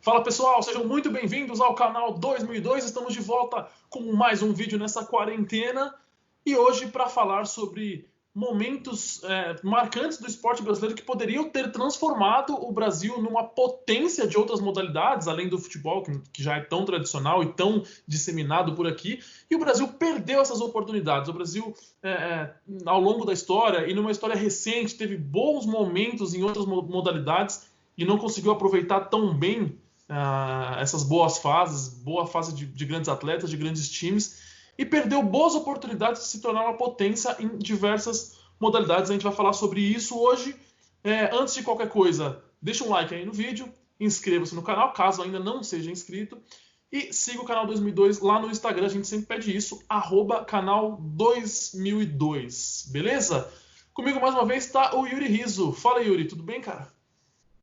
Fala pessoal, sejam muito bem-vindos ao canal 2002. Estamos de volta com mais um vídeo nessa quarentena e hoje para falar sobre momentos marcantes do esporte brasileiro que poderiam ter transformado o Brasil numa potência de outras modalidades, além do futebol, que já é tão tradicional e tão disseminado por aqui, e o Brasil perdeu essas oportunidades. O Brasil, ao longo da história e numa história recente, teve bons momentos em outras modalidades e não conseguiu aproveitar tão bem essas boas fases, boa fase de grandes atletas, de grandes times, e perdeu boas oportunidades de se tornar uma potência em diversas modalidades. A gente vai falar sobre isso hoje. Antes de qualquer coisa, deixa um like aí no vídeo, inscreva-se no canal, caso ainda não seja inscrito, e siga o canal 2002 lá no Instagram, a gente sempre pede isso, @canal2002, beleza? Comigo mais uma vez está o Yuri Rizzo. Fala, Yuri, tudo bem, cara?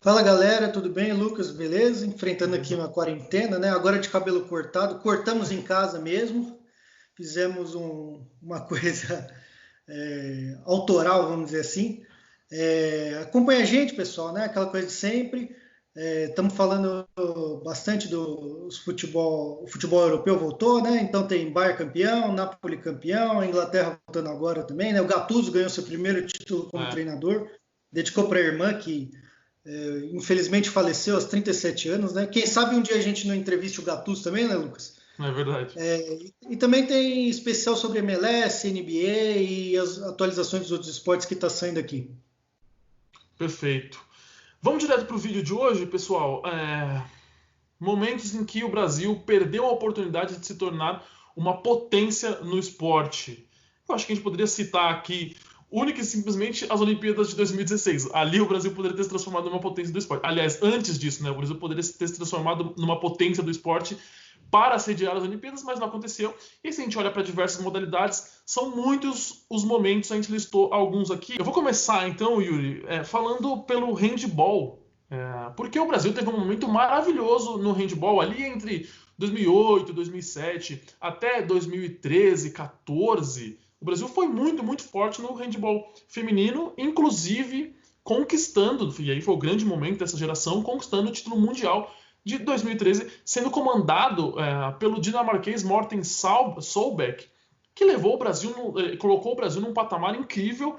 Fala galera, tudo bem? Lucas, beleza? Enfrentando aqui uma quarentena, né? Agora de cabelo cortado, cortamos em casa mesmo, fizemos uma coisa autoral, vamos dizer assim. Acompanha a gente, pessoal, né? Aquela coisa de sempre. Estamos falando bastante do futebol, o futebol europeu voltou, né? Então tem Bayern campeão, Napoli campeão, a Inglaterra voltando agora também, né? O Gattuso ganhou seu primeiro título como treinador, dedicou para a irmã que infelizmente faleceu aos 37 anos, né? Quem sabe um dia a gente não entreviste o Gattuso também, né, Lucas? É verdade. E também tem especial sobre MLS, NBA e as atualizações dos outros esportes que está saindo aqui. Perfeito. Vamos direto para o vídeo de hoje, pessoal. Momentos em que o Brasil perdeu a oportunidade de se tornar uma potência no esporte. Eu acho que a gente poderia citar aqui única e simplesmente as Olimpíadas de 2016. Ali o Brasil poderia ter se transformado numa potência do esporte. Aliás, antes disso, né, o Brasil poderia ter se transformado numa potência do esporte para sediar as Olimpíadas, mas não aconteceu. E se a gente olha para diversas modalidades, são muitos os momentos, a gente listou alguns aqui. Eu vou começar então, Yuri, falando pelo handball. Porque o Brasil teve um momento maravilhoso no handball ali entre 2008, 2007 até 2013, 14. O Brasil foi muito, muito forte no handball feminino, inclusive conquistando, e aí foi o grande momento dessa geração, conquistando o título mundial de 2013, sendo comandado pelo dinamarquês Morten Solberg, que levou o Brasil, colocou o Brasil num patamar incrível,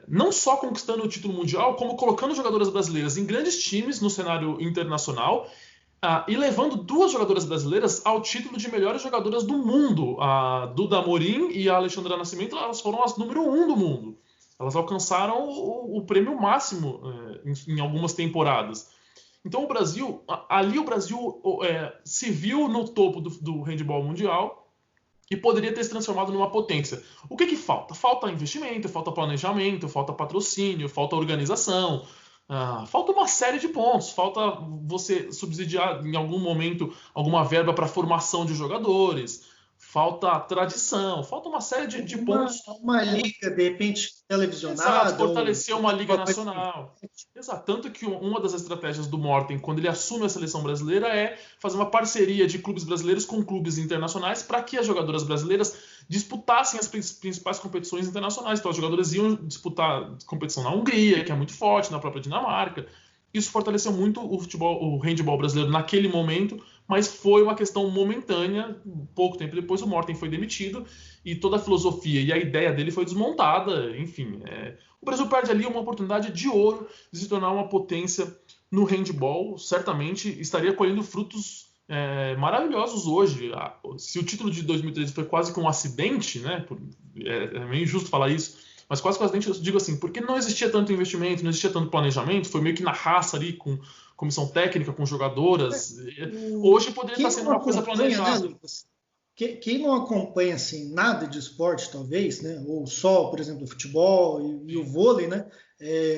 não só conquistando o título mundial, como colocando jogadoras brasileiras em grandes times no cenário internacional, e levando duas jogadoras brasileiras ao título de melhores jogadoras do mundo. A Duda Amorim e a Alexandra Nascimento, elas foram as número 1 do mundo. Elas alcançaram o prêmio máximo em algumas temporadas. Então o Brasil se viu no topo do handball mundial e poderia ter se transformado numa potência. O que falta? Falta investimento, falta planejamento, falta patrocínio, falta organização, falta uma série de pontos. Falta você subsidiar em algum momento alguma verba para formação de jogadores, falta tradição, falta uma série de pontos. Uma liga, de repente, televisionada. Exato, fortalecer uma liga nacional. Exato, tanto que uma das estratégias do Morten, quando ele assume a seleção brasileira, é fazer uma parceria de clubes brasileiros com clubes internacionais para que as jogadoras brasileiras disputassem as principais competições internacionais. Então, as jogadoras iam disputar competição na Hungria, que é muito forte, na própria Dinamarca. Isso fortaleceu muito o handball brasileiro naquele momento, mas foi uma questão momentânea. Pouco tempo depois, o Morten foi demitido e toda a filosofia e a ideia dele foi desmontada. Enfim, o Brasil perde ali uma oportunidade de ouro de se tornar uma potência no handball. Certamente estaria colhendo frutos maravilhosos hoje. Se o título de 2013 foi quase que um acidente, né? É meio injusto falar isso, mas quase que um acidente, eu digo assim, porque não existia tanto investimento, não existia tanto planejamento, foi meio que na raça ali, com comissão técnica, com jogadoras. Hoje poderia estar sendo uma coisa planejada. Né, quem não acompanha assim, nada de esporte, talvez, né? Ou só, por exemplo, o futebol e o vôlei, né?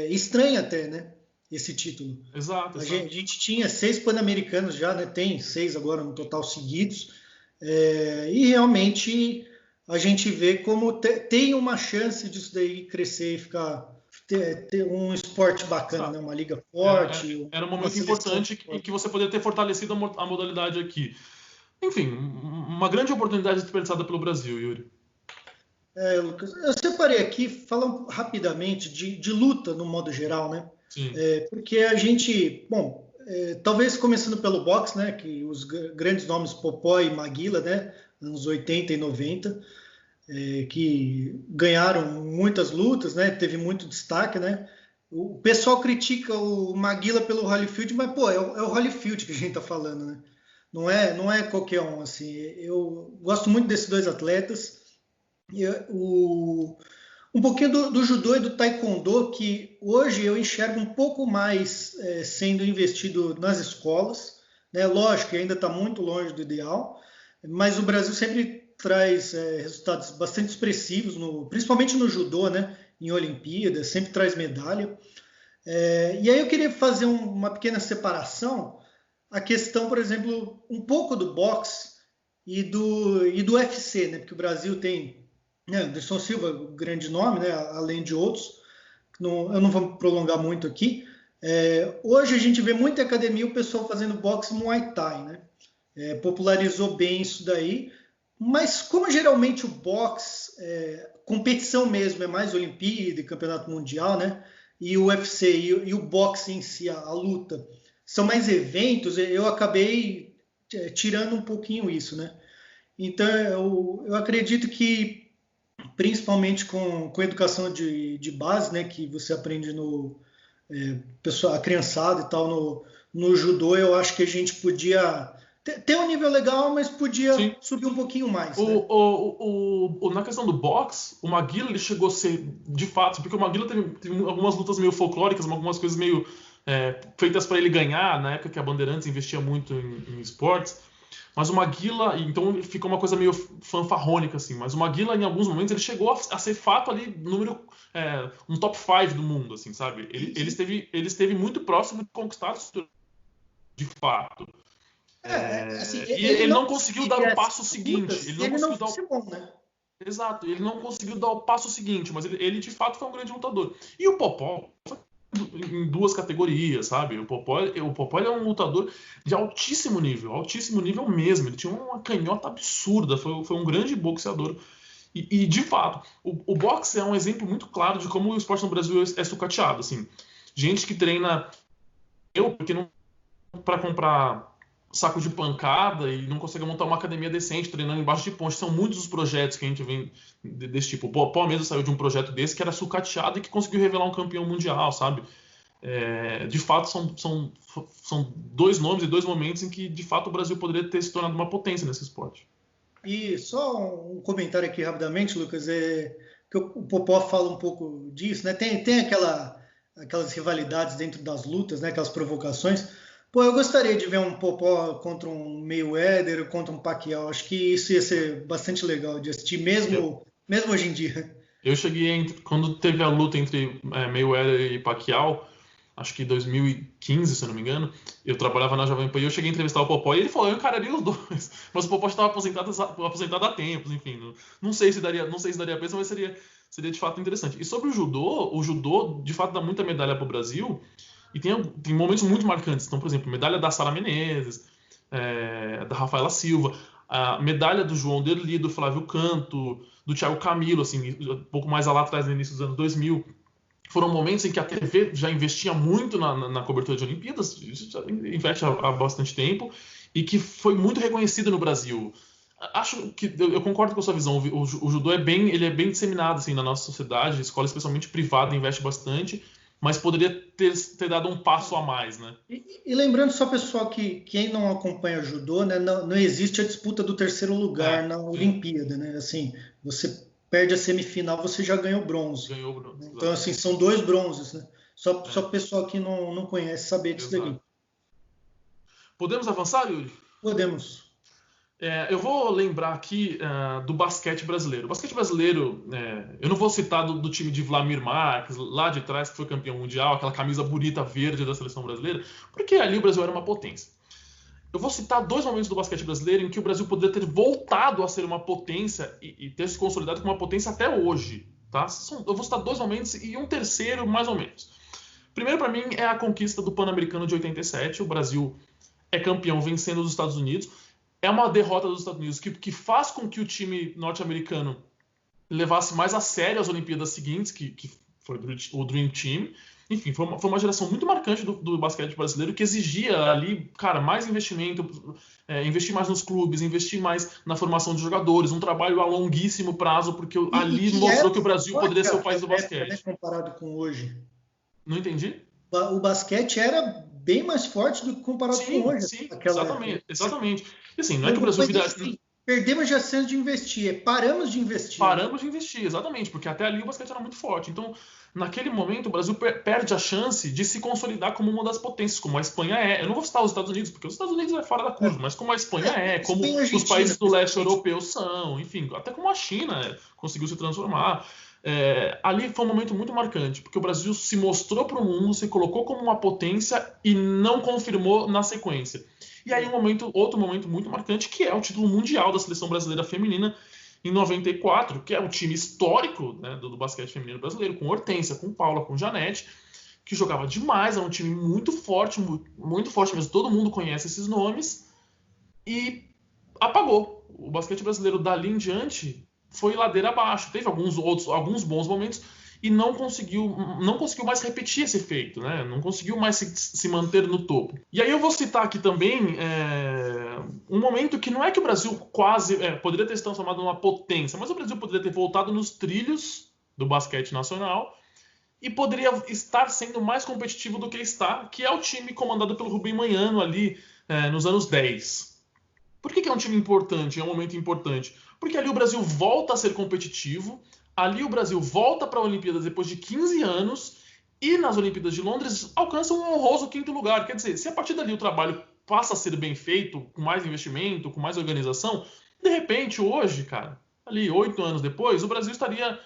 Estranha até, né? Esse título. Exato. A gente tinha 6 pan-americanos já, né? Tem 6 agora no total seguidos. E realmente a gente vê como tem uma chance disso daí crescer e ter um esporte bacana, né? Uma liga forte. Era um momento importante que você poderia ter fortalecido a modalidade aqui. Enfim, uma grande oportunidade desperdiçada pelo Brasil, Yuri. Lucas, eu separei aqui, falando rapidamente de luta no modo geral, né? Sim. Porque a gente, bom, talvez começando pelo boxe, né, que os grandes nomes Popó e Maguila, né, anos 80 e 90, que ganharam muitas lutas, né, teve muito destaque, né. O pessoal critica o Maguila pelo Holyfield, mas pô, é o Holyfield que a gente tá falando, né? Não é qualquer um assim. Eu gosto muito desses dois atletas. Um pouquinho do judô e do taekwondo, que hoje eu enxergo um pouco mais sendo investido nas escolas, né? Lógico que ainda está muito longe do ideal, mas o Brasil sempre traz resultados bastante expressivos, principalmente no judô, né? Em Olimpíadas, sempre traz medalha. E aí eu queria fazer uma pequena separação, a questão, por exemplo, um pouco do boxe e do UFC, né? Porque o Brasil tem, né, Anderson Silva, grande nome, né? Além de outros. Eu não vou prolongar muito aqui. Hoje a gente vê muita academia o pessoal fazendo boxe Muay Thai, né? Popularizou bem isso daí, mas como geralmente o boxe, competição mesmo, é mais Olimpíada e Campeonato Mundial, né? E o UFC e o boxe em si, a luta, são mais eventos, eu acabei tirando um pouquinho isso, né? Então eu acredito que, principalmente com educação de base, né, que você aprende a criançada e tal, no judô, eu acho que a gente podia ter um nível legal, mas podia Sim. subir um pouquinho mais. Né? Na questão do boxe, o Maguila ele chegou a ser, de fato, porque o Maguila teve algumas lutas meio folclóricas, algumas coisas meio feitas para ele ganhar, na época que a Bandeirantes investia muito em esportes. Mas o Maguila, então ficou uma coisa meio fanfarrônica, assim. Mas o Maguila, em alguns momentos, ele chegou a ser fato ali, um top 5 do mundo, assim, sabe? Ele esteve muito próximo de conquistar de fato. Assim, e ele não conseguiu dar o passo seguinte. Ele não conseguiu bom, né? Exato, ele não conseguiu dar o passo seguinte, mas ele de fato foi um grande lutador. E o Popó, em duas categorias, sabe? O Popó ele é um lutador de altíssimo nível mesmo. Ele tinha uma canhota absurda, foi um grande boxeador. E de fato, o boxe é um exemplo muito claro de como o esporte no Brasil é sucateado. Assim. Gente que treina, porque não para comprar saco de pancada e não consegue montar uma academia decente treinando embaixo de ponte. São muitos os projetos que a gente vê desse tipo. O Popó mesmo saiu de um projeto desse que era sucateado e que conseguiu revelar um campeão mundial, sabe? De fato, são dois nomes e dois momentos em que, de fato, o Brasil poderia ter se tornado uma potência nesse esporte. E só um comentário aqui rapidamente, Lucas, que o Popó fala um pouco disso, né? Tem aquelas rivalidades dentro das lutas, né? Aquelas provocações. Pô, eu gostaria de ver um Popó contra um Mayweather, contra um Pacquiao. Acho que isso ia ser bastante legal de assistir, mesmo hoje em dia. Eu cheguei, quando teve a luta entre Mayweather e Pacquiao, acho que em 2015, se eu não me engano, eu trabalhava na Jovem Pan e eu cheguei a entrevistar o Popó e ele falou, eu encararia os dois. Mas o Popó estava aposentado há tempos, enfim. Não sei se daria peso, mas seria de fato interessante. E sobre o judô de fato dá muita medalha para o Brasil. E tem momentos muito marcantes. Então, por exemplo, medalha da Sara Menezes, da Rafaela Silva, a medalha do João Derli, do Flávio Canto, do Thiago Camilo, assim, um pouco mais lá atrás, no início dos anos 2000. Foram momentos em que a TV já investia muito na cobertura de Olimpíadas, isso já investe há bastante tempo, e que foi muito reconhecida no Brasil. Acho que eu concordo com a sua visão. O judô ele é bem disseminado assim, na nossa sociedade, a escola, especialmente privada, investe bastante, mas poderia ter dado um passo a mais, né? E lembrando só, pessoal, que quem não acompanha judô, né, não existe a disputa do terceiro lugar na Olimpíada, né? Assim, você perde a semifinal, você já ganhou bronze. Ganhou bronze. Então, assim, são 2 bronzes, né? Só o pessoal que não conhece saber disso daqui. Podemos avançar, Yuri? Podemos. Eu vou lembrar aqui do basquete brasileiro. O basquete brasileiro, eu não vou citar do time de Vladimir Marques, lá de trás, que foi campeão mundial, aquela camisa bonita verde da seleção brasileira, porque ali o Brasil era uma potência. Eu vou citar 2 momentos do basquete brasileiro em que o Brasil poderia ter voltado a ser uma potência e ter se consolidado como uma potência até hoje. Tá? Eu vou citar 2 momentos e um terceiro, mais ou menos. Primeiro, para mim, é a conquista do Pan-Americano de 87. O Brasil é campeão vencendo os Estados Unidos. É uma derrota dos Estados Unidos que faz com que o time norte-americano levasse mais a sério as Olimpíadas seguintes, que foi o Dream Team. Enfim, foi uma geração muito marcante do basquete brasileiro que exigia ali, cara, mais investimento, investir mais nos clubes, investir mais na formação de jogadores, um trabalho a longuíssimo prazo, porque ali Que era mostrou que o Brasil poderia ser o país do época, né, basquete. comparado com hoje. Não entendi? O basquete era bem mais forte do que comparado com Sim, hoje, sim, aquela época. exatamente. E assim, não é que o Não Brasil foi nem vira. assim, perdemos a chance de investir, paramos de investir, né? Paramos de investir, exatamente, porque até ali o basquete era muito forte. Então, naquele momento, o Brasil perde a chance de se consolidar como uma das potências, como a Espanha é. Eu não vou citar os Estados Unidos, porque os Estados Unidos é fora da curva, mas como a Espanha como Espanha e os Argentina, países do leste principalmente. europeu são, enfim, até como a China conseguiu se transformar. Ali foi um momento muito marcante, porque o Brasil se mostrou para o mundo, se colocou como uma potência e não confirmou na sequência. E aí outro momento muito marcante, que é o título mundial da seleção brasileira feminina em 94, que é um time histórico, né, do basquete feminino brasileiro, com Hortência, com Paula, com Janete, que jogava demais, é um time muito forte mesmo, todo mundo conhece esses nomes, e apagou. O basquete brasileiro dali em diante foi ladeira abaixo. Teve alguns bons momentos e não conseguiu mais repetir esse efeito, né? Não conseguiu mais se manter no topo. E aí eu vou citar aqui também um momento que não é que o Brasil quase poderia ter se transformado numa potência, mas o Brasil poderia ter voltado nos trilhos do basquete nacional e poderia estar sendo mais competitivo do que está, que é o time comandado pelo Rubem Manhano ali nos anos 10. Por que é um time importante, é um momento importante? Porque ali o Brasil volta a ser competitivo, ali o Brasil volta para a Olimpíadas depois de 15 anos e nas Olimpíadas de Londres alcança um honroso quinto lugar. Quer dizer, se a partir dali o trabalho passa a ser bem feito, com mais investimento, com mais organização, de repente hoje, cara, ali 8 anos depois, o Brasil estaria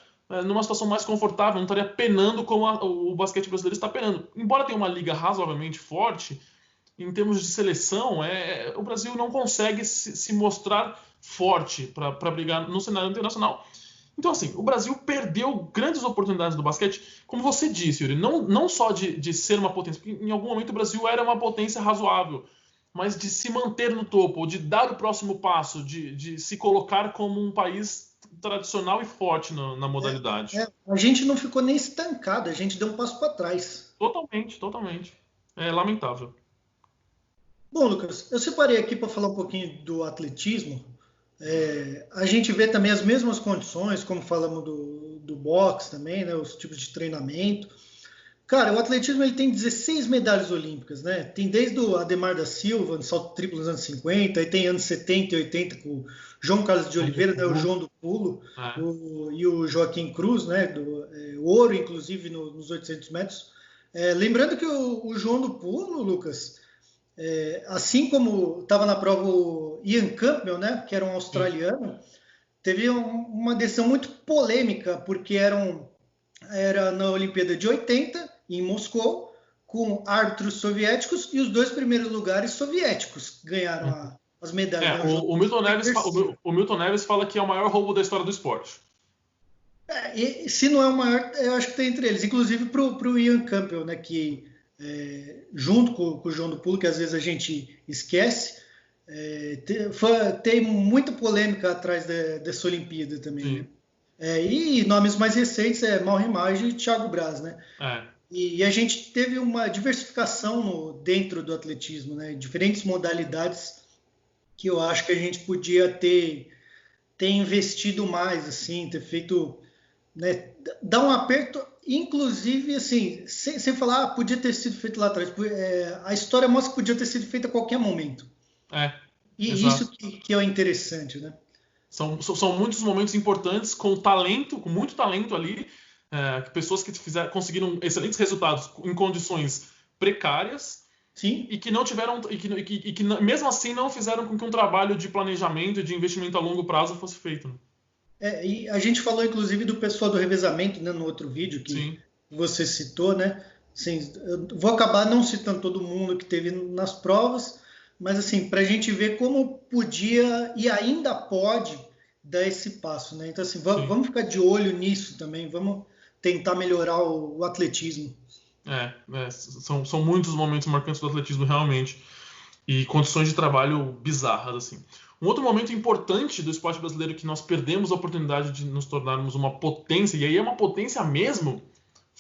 numa situação mais confortável, não estaria penando como o basquete brasileiro está penando. Embora tenha uma liga razoavelmente forte, em termos de seleção, o Brasil não consegue se mostrar forte para brigar no cenário internacional. Então, assim, o Brasil perdeu grandes oportunidades do basquete, como você disse, Yuri, não só de ser uma potência, porque em algum momento o Brasil era uma potência razoável, mas de se manter no topo, de dar o próximo passo, de se colocar como um país tradicional e forte na modalidade. A gente não ficou nem estancado, a gente deu um passo para trás. Totalmente, totalmente. É lamentável. Bom, Lucas, eu separei aqui para falar um pouquinho do atletismo. A gente vê também as mesmas condições, como falamos do boxe também, né, os tipos de treinamento. Cara, o atletismo ele tem 16 medalhas olímpicas, né? Tem desde o Ademar da Silva, no salto triplo nos anos 50, aí tem anos 70 e 80 com o João Carlos de Oliveira, né, o João do Pulo, e o Joaquim Cruz, né, ouro, inclusive, nos 800 metros. Lembrando que o João do Pulo, Lucas, assim como estava na prova o Ian Campbell, né, que era um australiano, teve uma decisão muito polêmica, porque era na Olimpíada de 80, em Moscou, com árbitros soviéticos, e os dois primeiros lugares soviéticos ganharam as medalhas. Né? O Milton Neves fala que é o maior roubo da história do esporte. E se não é o maior, eu acho que está entre eles. Inclusive para o Ian Campbell, né, que junto com o João do Pulo, que às vezes a gente esquece, tem muita polêmica atrás dessa Olimpíada também. Né? E nomes mais recentes Mauro Rimage e Thiago Braz, né? E a gente teve uma diversificação dentro do atletismo, né? Diferentes modalidades que eu acho que a gente podia ter investido mais, assim, ter feito, né? Dar um aperto, inclusive, assim, sem falar, podia ter sido feito lá atrás. A história mostra que podia ter sido feita a qualquer momento. E exato. isso que é interessante, né? São muitos momentos importantes com muito talento ali, pessoas que conseguiram excelentes resultados em condições precárias. Sim. E que não tiveram e que mesmo assim não fizeram com que um trabalho de planejamento e de investimento a longo prazo fosse feito. Né? E a gente falou inclusive do pessoal do revezamento, né, no outro vídeo que você citou, né? Assim, eu vou acabar não citando todo mundo que teve nas provas, mas assim, para a gente ver como podia e ainda pode dar esse passo, né? Então assim, vamos ficar de olho nisso também, vamos tentar melhorar o atletismo. São muitos momentos marcantes do atletismo realmente e condições de trabalho bizarras assim. Um outro momento importante do esporte brasileiro que nós perdemos a oportunidade de nos tornarmos uma potência, e aí é uma potência mesmo,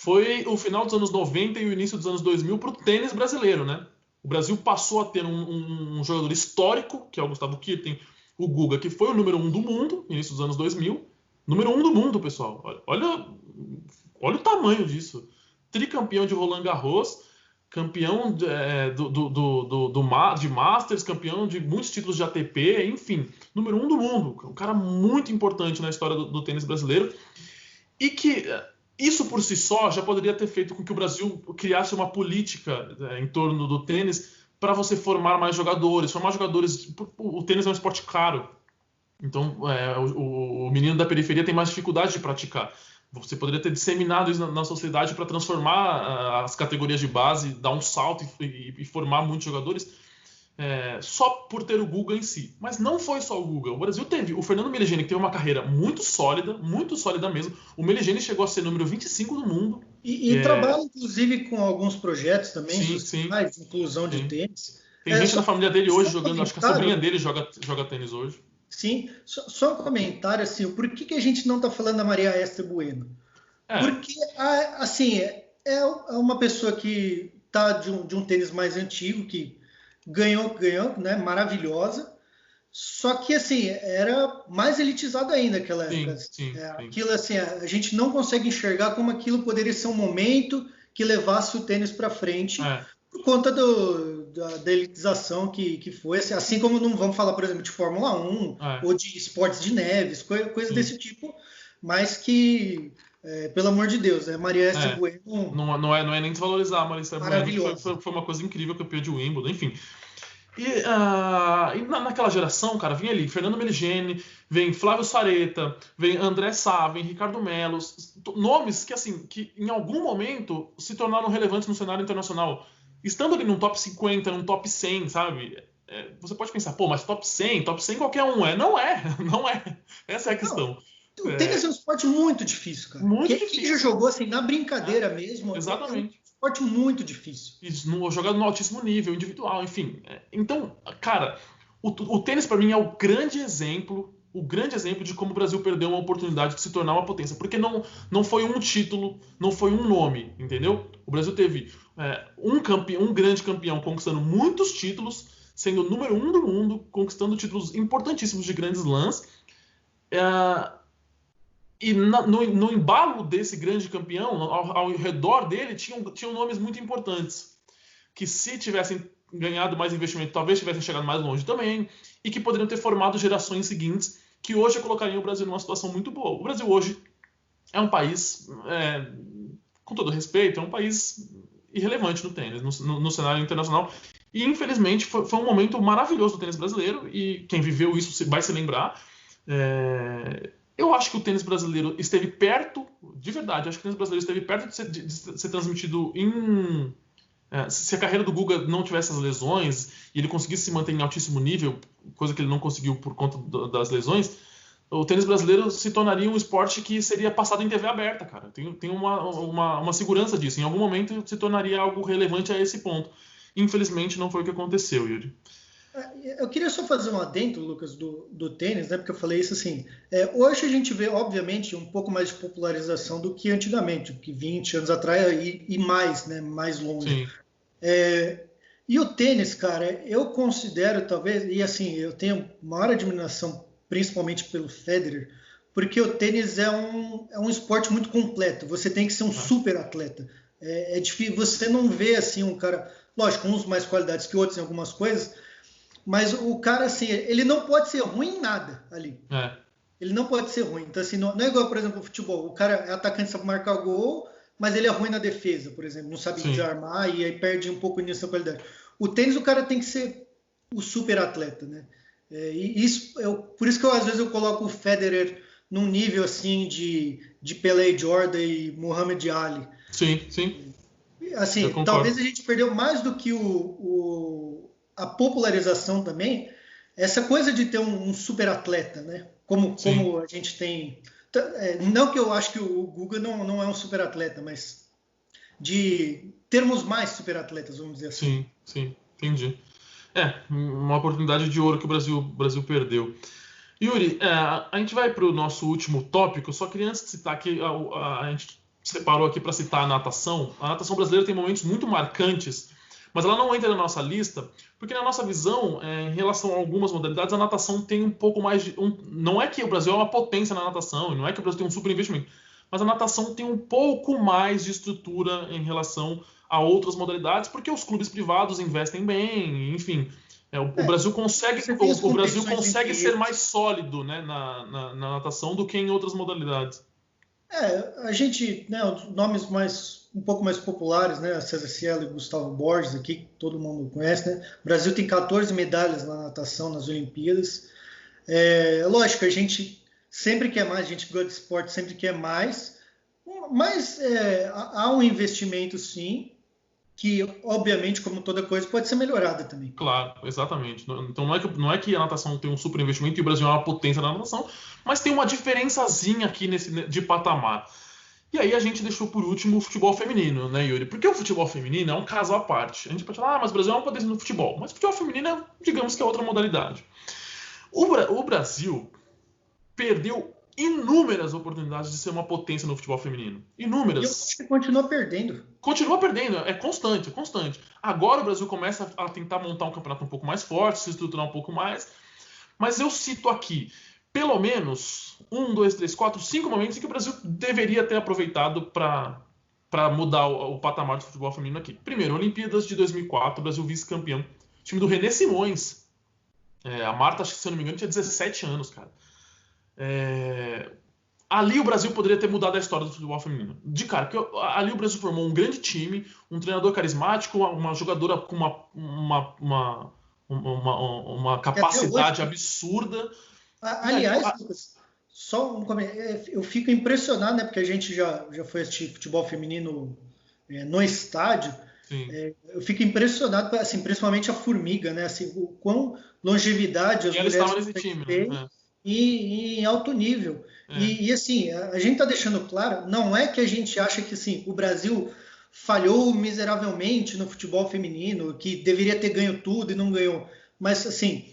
foi o final dos anos 90 e o início dos anos 2000 para o tênis brasileiro, né? O Brasil passou a ter um jogador histórico, que é o Gustavo Kirten, o Guga, que foi o número 1 do mundo, no início dos anos 2000. Número 1 do mundo, pessoal. Olha o tamanho disso. Tricampeão de Roland Garros, campeão de Masters, campeão de muitos títulos de ATP, enfim. Número 1 do mundo. Um cara muito importante na história do tênis brasileiro. E que isso por si só já poderia ter feito com que o Brasil criasse uma política em torno do tênis para você formar mais jogadores. O tênis é um esporte caro. Então, o menino da periferia tem mais dificuldade de praticar. Você poderia ter disseminado isso na sociedade para transformar as categorias de base, dar um salto e formar muitos jogadores só por ter o Guga em si. Mas não foi só o Guga. O Brasil teve o Fernando Meligeni, que teve uma carreira muito sólida mesmo. O Meligeni chegou a ser número 25 do mundo. E trabalha, inclusive, com alguns projetos também, sim, de inclusão de tênis. Tem gente na família dele hoje jogando, acho que a sobrinha dele joga tênis hoje. Sim, só um comentário, assim, por que a gente não está falando da Maria Esther Bueno? Porque, assim, é uma pessoa que está de um tênis mais antigo, que ganhou, né, maravilhosa, só que, assim, era mais elitizado ainda naquela época. Sim. Aquilo, assim, a gente não consegue enxergar como aquilo poderia ser um momento que levasse o tênis para frente, por conta da elitização que foi, assim como não vamos falar, por exemplo, de Fórmula 1 ou de esportes de neves, coisas desse tipo, mas que, pelo amor de Deus, Maria Esther Bueno... Não é nem desvalorizar a Maria Esther Bueno, foi uma coisa incrível, campeã de Wimbledon, enfim. E naquela geração, cara, vinha ali Fernando Meligeni, vem Flávio Sareta, vem André Sá, vem Ricardo Melo, nomes que, assim, que em algum momento se tornaram relevantes no cenário internacional. Estando ali num top 50, num top 100, sabe? Você pode pensar, mas top 100 qualquer um é. Não é. Essa é a questão. O tênis é um esporte muito difícil, cara. Quem já jogou assim, na brincadeira mesmo, exatamente. É um esporte muito difícil. Jogado no altíssimo nível, individual, enfim. Então, cara, o tênis para mim é o grande exemplo de como o Brasil perdeu uma oportunidade de se tornar uma potência. Porque não foi um título, não foi um nome, entendeu? O Brasil teve um grande campeão conquistando muitos títulos, sendo o número 1 do mundo, conquistando títulos importantíssimos de grandes lãs. E no embalo desse grande campeão, ao redor dele, tinham nomes muito importantes, que se tivessem ganhado mais investimento, talvez tivessem chegado mais longe também, e que poderiam ter formado gerações seguintes, que hoje colocariam o Brasil numa situação muito boa. O Brasil hoje é um país, com todo respeito, é um país irrelevante no tênis, no cenário internacional. E, infelizmente, foi um momento maravilhoso do tênis brasileiro, e quem viveu isso vai se lembrar. Eu acho que o tênis brasileiro esteve perto, de verdade, acho que o tênis brasileiro esteve perto de ser transmitido em... se a carreira do Guga não tivesse as lesões e ele conseguisse se manter em altíssimo nível, coisa que ele não conseguiu por conta das lesões, o tênis brasileiro se tornaria um esporte que seria passado em TV aberta, cara. Tem uma segurança disso. Em algum momento se tornaria algo relevante a esse ponto. Infelizmente não foi o que aconteceu, Yuri. Eu queria só fazer um adendo, Lucas, do tênis, né? Porque eu falei isso assim. Hoje a gente vê, obviamente, um pouco mais de popularização do que antigamente, que 20 anos atrás e mais, né? Mais longe. E o tênis, cara, eu considero talvez, e assim, eu tenho maior admiração principalmente pelo Federer, porque o tênis é um esporte muito completo. Você tem que ser um super atleta. É difícil, você não vê assim um cara, lógico, uns mais qualidades que outros em algumas coisas, mas o cara, assim, ele não pode ser ruim em nada ali. Ele não pode ser ruim. Então, assim, não é igual, por exemplo, o futebol. O cara é atacante, sabe marcar gol, mas ele é ruim na defesa, por exemplo. Não sabe desarmar e aí perde um pouco nisso a qualidade. O tênis, o cara tem que ser o super atleta, né? E por isso que às vezes eu coloco o Federer num nível, assim, de Pelé, Jordan e Muhammad Ali. Sim. Assim, talvez a gente perdeu mais do que a popularização também, essa coisa de ter um super atleta, né? Como a gente tem... Não que eu acho que o Guga não é um super atleta, mas de termos mais super atletas, vamos dizer assim. Sim, entendi. Uma oportunidade de ouro que o Brasil perdeu. Yuri, a gente vai para o nosso último tópico. Eu só queria antes de citar que a gente separou aqui para citar a natação brasileira tem momentos muito marcantes, mas ela não entra na nossa lista, porque na nossa visão, em relação a algumas modalidades, a natação tem um pouco mais de... não é que o Brasil é uma potência na natação, não é que o Brasil tem um super investimento, mas a natação tem um pouco mais de estrutura em relação a outras modalidades, porque os clubes privados investem bem, enfim... o Brasil consegue, o Brasil consegue ser mais sólido, né, na natação do que em outras modalidades. A gente, né, os nomes um pouco mais populares, né, César Cielo e Gustavo Borges aqui, que todo mundo conhece, né? O Brasil tem 14 medalhas na natação nas Olimpíadas. Lógico, a gente sempre quer mais, a gente gosta de esporte, sempre quer mais, mas há um investimento sim, que obviamente, como toda coisa, pode ser melhorada também. Claro, exatamente. Então não é que a natação tem um super investimento e o Brasil é uma potência na natação, mas tem uma diferençazinha aqui de patamar. E aí a gente deixou por último o futebol feminino, né, Yuri? Porque o futebol feminino é um caso à parte. A gente pode falar, mas o Brasil é uma potência no futebol. Mas o futebol feminino, digamos que é outra modalidade. O Brasil perdeu inúmeras oportunidades de ser uma potência no futebol feminino. Inúmeras. E eu acho que continua perdendo. Continua perdendo, é constante, é constante. Agora o Brasil começa a tentar montar um campeonato um pouco mais forte, se estruturar um pouco mais. Mas eu cito aqui, pelo menos, 1, 2, 3, 4, 5 momentos em que o Brasil deveria ter aproveitado para mudar o patamar do futebol feminino aqui. Primeiro, Olimpíadas de 2004, o Brasil vice-campeão. O time do René Simões. A Marta, acho que se eu não me engano, tinha 17 anos, cara. Ali o Brasil poderia ter mudado a história do futebol feminino. De cara, porque ali o Brasil formou um grande time, um treinador carismático, uma jogadora com uma capacidade absurda. Aliás, Lucas, só um comentário. Eu fico impressionado, né? Porque a gente já foi assistir futebol feminino no estádio. Eu fico impressionado, assim, principalmente a Formiga, né? Assim, o quão longevidade as mulheres têm, né? E em alto nível. E assim, a gente está deixando claro, não é que a gente acha que assim, o Brasil falhou miseravelmente no futebol feminino, que deveria ter ganho tudo e não ganhou. Mas assim,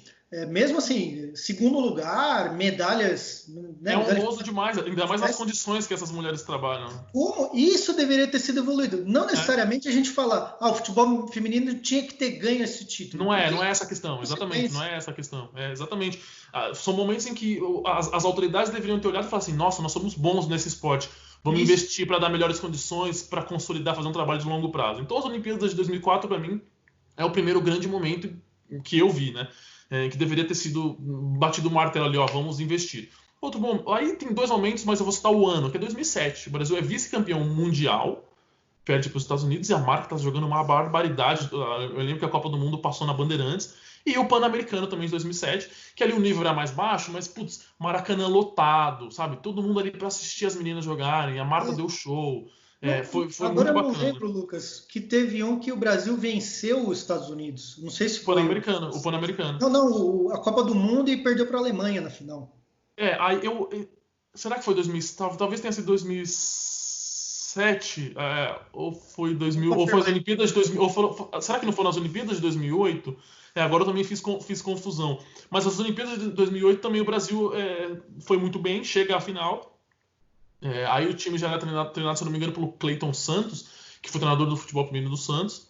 mesmo assim, segundo lugar, medalhas... Né, é honroso demais, ainda mais nas condições que essas mulheres trabalham. Como isso deveria ter sido evoluído? Não necessariamente a gente falar, o futebol feminino tinha que ter ganho esse título. Não é essa a questão, exatamente, não é essa a questão. Exatamente. São momentos em que as autoridades deveriam ter olhado e falar assim, nossa, nós somos bons nesse esporte, vamos investir para dar melhores condições, para consolidar, fazer um trabalho de longo prazo. Então as Olimpíadas de 2004, para mim, é o primeiro grande momento que eu vi, né? Que deveria ter sido batido o martelo ali, vamos investir. Outro bom, aí tem 2 momentos, mas eu vou citar o ano, que é 2007. O Brasil é vice-campeão mundial, perde para os Estados Unidos, e a marca está jogando uma barbaridade. Eu lembro que a Copa do Mundo passou na Bandeirantes, e o Pan-Americano também de 2007, que ali o nível era mais baixo, mas, putz, Maracanã lotado, sabe? Todo mundo ali para assistir as meninas jogarem, a Marta deu show. Foi agora muito bacana. Eu não lembro, Lucas, que teve um que o Brasil venceu os Estados Unidos. Não sei se foi o Pan-Americano. Não, a Copa do Mundo e perdeu para a Alemanha na final. Será que foi 2000? Talvez tenha sido 2007, ou foi 2000, ou foi as Olimpíadas de 2000, será que não foram as Olimpíadas de 2008? Agora eu também fiz confusão. Mas as Olimpíadas de 2008 também o Brasil foi muito bem, chega à final. Aí o time já era treinado, se não me engano, pelo Cleiton Santos, que foi treinador do futebol feminino do Santos.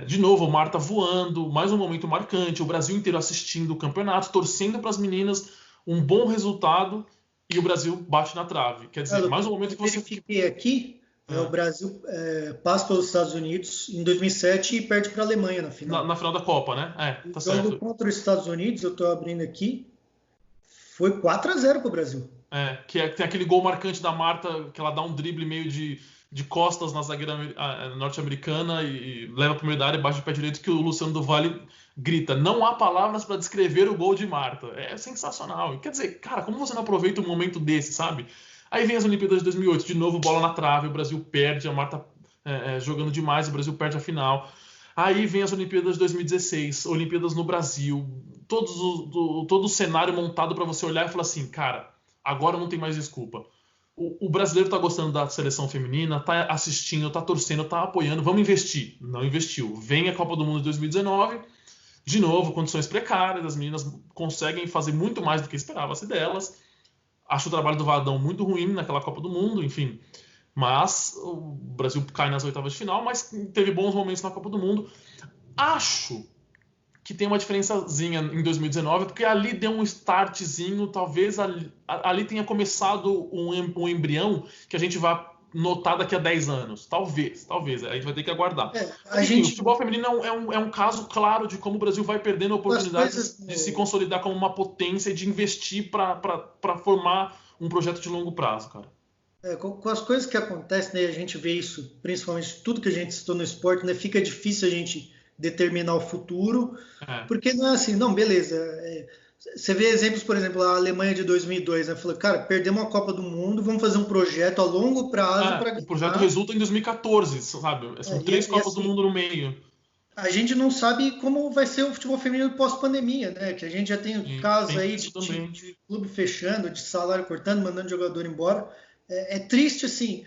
De novo, o Marta voando, mais um momento marcante, o Brasil inteiro assistindo o campeonato, torcendo para as meninas, um bom resultado, e o Brasil bate na trave. Quer dizer, mais um momento que você... Fiquei aqui, o Brasil passa pelos Estados Unidos em 2007 e perde para a Alemanha na final. Na final da Copa, né? Tá o certo. jogo contra os Estados Unidos, eu estou abrindo aqui, foi 4-0 para o Brasil. Que tem aquele gol marcante da Marta, que ela dá um drible meio de costas na zagueira norte-americana e leva para o meio da área e bate o pé direito, que o Luciano do Vale grita, não há palavras para descrever o gol de Marta. É sensacional. Quer dizer, cara, como você não aproveita um momento desse, sabe? Aí vem as Olimpíadas de 2008, de novo bola na trave, o Brasil perde, a Marta jogando demais, o Brasil perde a final. Aí vem as Olimpíadas de 2016, Olimpíadas no Brasil, todo o cenário montado para você olhar e falar assim, cara, agora não tem mais desculpa. O brasileiro tá gostando da seleção feminina, tá assistindo, tá torcendo, tá apoiando, vamos investir. Não investiu. Vem a Copa do Mundo de 2019, de novo, condições precárias, as meninas conseguem fazer muito mais do que esperava-se delas. Acho o trabalho do Vadão muito ruim naquela Copa do Mundo, enfim. Mas o Brasil cai nas oitavas de final, mas teve bons momentos na Copa do Mundo. Acho que tem uma diferençazinha em 2019, porque ali deu um startzinho, talvez ali tenha começado um embrião que a gente vai notar daqui a 10 anos. Talvez. A gente vai ter que aguardar. Mas, enfim, o futebol feminino é um caso claro de como o Brasil vai perdendo a oportunidade de se consolidar como uma potência e de investir para formar um projeto de longo prazo, cara. Com as coisas que acontecem, né, a gente vê isso, principalmente tudo que a gente citou no esporte, né, fica difícil a gente determinar o futuro, porque não é assim, não, beleza. Você vê exemplos, por exemplo, a Alemanha de 2002, né, falou, cara, perdemos a Copa do Mundo, vamos fazer um projeto a longo prazo para ganhar. O projeto resulta em 2014, sabe? São 3 Copas do Mundo no meio. A gente não sabe como vai ser o futebol feminino pós-pandemia, né? Que a gente já tem casos aí de clube fechando, de salário cortando, mandando jogador embora. É triste, assim,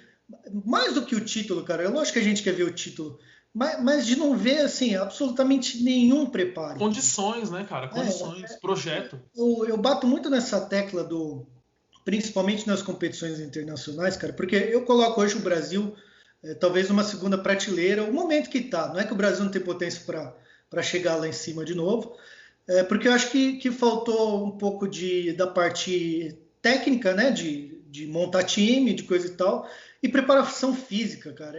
mais do que o título, cara. É lógico que a gente quer ver o título, mas de não ver, assim, absolutamente nenhum preparo. Condições, né, cara? Condições, projeto. Eu bato muito nessa tecla principalmente nas competições internacionais, cara, porque eu coloco hoje o Brasil talvez numa segunda prateleira, o momento que está. Não é que o Brasil não tem potência para chegar lá em cima de novo, porque eu acho que faltou um pouco da parte técnica, né, de montar time, de coisa e tal, e preparação física, cara.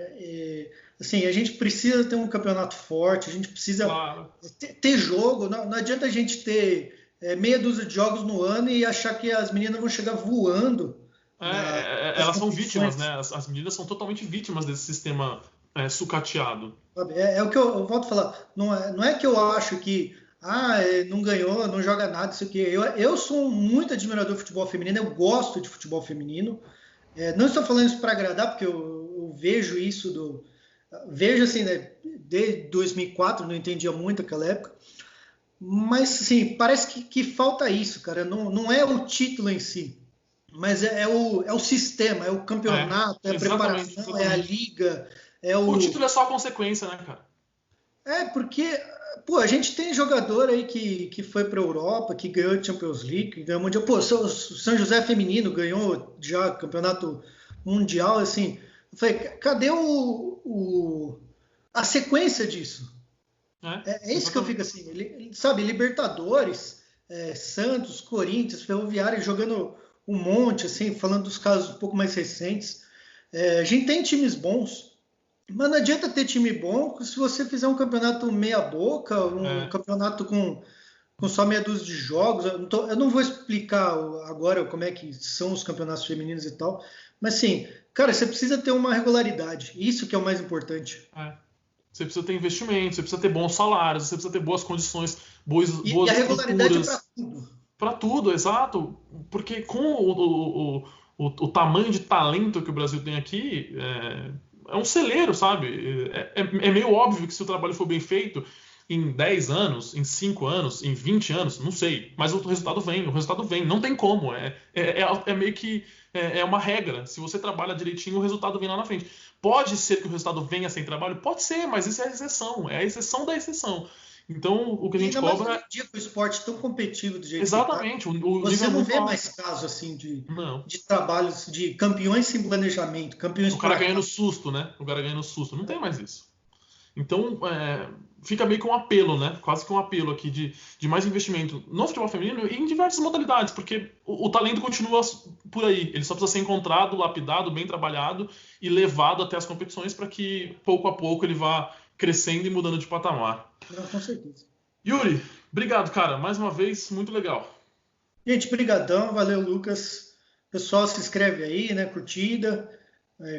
Assim, a gente precisa ter um campeonato forte, a gente precisa ter jogo, não adianta a gente ter meia dúzia de jogos no ano e achar que as meninas vão chegar voando. Elas são vítimas, né? As meninas são totalmente vítimas desse sistema sucateado. É o que eu volto a falar. Não é que eu acho que não ganhou, não joga nada, isso aqui. Eu sou muito admirador do futebol feminino, eu gosto de futebol feminino. Não estou falando isso para agradar, porque eu vejo isso vejo assim, né? Desde 2004, não entendia muito aquela época. Mas, assim, parece que falta isso, cara. Não é o título em si. Mas é o sistema, é o campeonato, é a preparação, é a liga. O título é só a consequência, né, cara? Porque a gente tem jogador aí que foi para a Europa, que ganhou a Champions League, que ganhou o Mundial. O São José feminino ganhou já campeonato mundial, assim. Eu falei, cadê a sequência disso? É isso que eu fico assim, sabe, Libertadores, Santos, Corinthians, Ferroviária jogando um monte, assim, falando dos casos um pouco mais recentes. A gente tem times bons, mas não adianta ter time bom se você fizer um campeonato meia boca, campeonato com só meia dúzia de jogos. Eu não vou explicar agora como é que são os campeonatos femininos e tal, mas assim, cara, você precisa ter uma regularidade, isso que é o mais importante. Você precisa ter investimento, você precisa ter bons salários, você precisa ter boas condições, boas e a regularidade para tudo. Para tudo, exato. Porque com o tamanho de talento que o Brasil tem aqui, é um celeiro, sabe? É meio óbvio que se o trabalho for bem feito, em 10 anos, em 5 anos, em 20 anos, não sei. Mas o resultado vem, não tem como. É meio que uma regra. Se você trabalha direitinho, o resultado vem lá na frente. Pode ser que o resultado venha sem trabalho? Pode ser, mas isso é a exceção. É a exceção da exceção. Então, o que a gente cobra... Ainda mais dia com o esporte tão competitivo do jeito Exatamente. que tá, você não vê mais casos assim de trabalhos de campeões sem planejamento, campeões... O cara ganhando susto, né? Não tem mais isso. Então, fica meio que um apelo, né? Quase que um apelo aqui de mais investimento no futebol feminino e em diversas modalidades, porque o talento continua por aí. Ele só precisa ser encontrado, lapidado, bem trabalhado e levado até as competições para que, pouco a pouco, ele vá crescendo e mudando de patamar. Com certeza. Yuri, obrigado, cara. Mais uma vez, muito legal. Gente, brigadão. Valeu, Lucas. Pessoal, se inscreve aí, né? Curtida.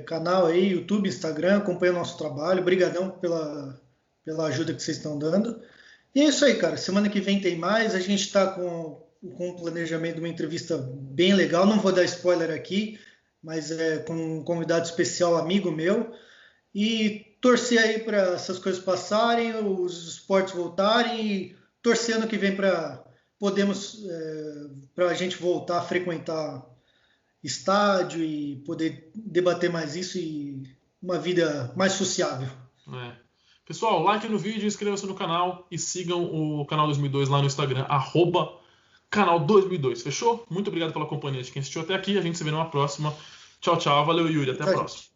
Canal aí, YouTube, Instagram, acompanha o nosso trabalho. Brigadão pela ajuda que vocês estão dando. E é isso aí, cara. Semana que vem tem mais. A gente está com um planejamento de uma entrevista bem legal. Não vou dar spoiler aqui, mas com um convidado especial, amigo meu. E torcer aí para essas coisas passarem, os esportes voltarem e torcer ano que vem para a gente voltar a frequentar estádio e poder debater mais isso e uma vida mais sociável. Pessoal, like no vídeo, inscrevam-se no canal e sigam o canal 2002 lá no Instagram, @canal 2002, fechou? Muito obrigado pela companhia de quem assistiu até aqui, a gente se vê numa próxima. Tchau, tchau, valeu Yuri, até a próxima.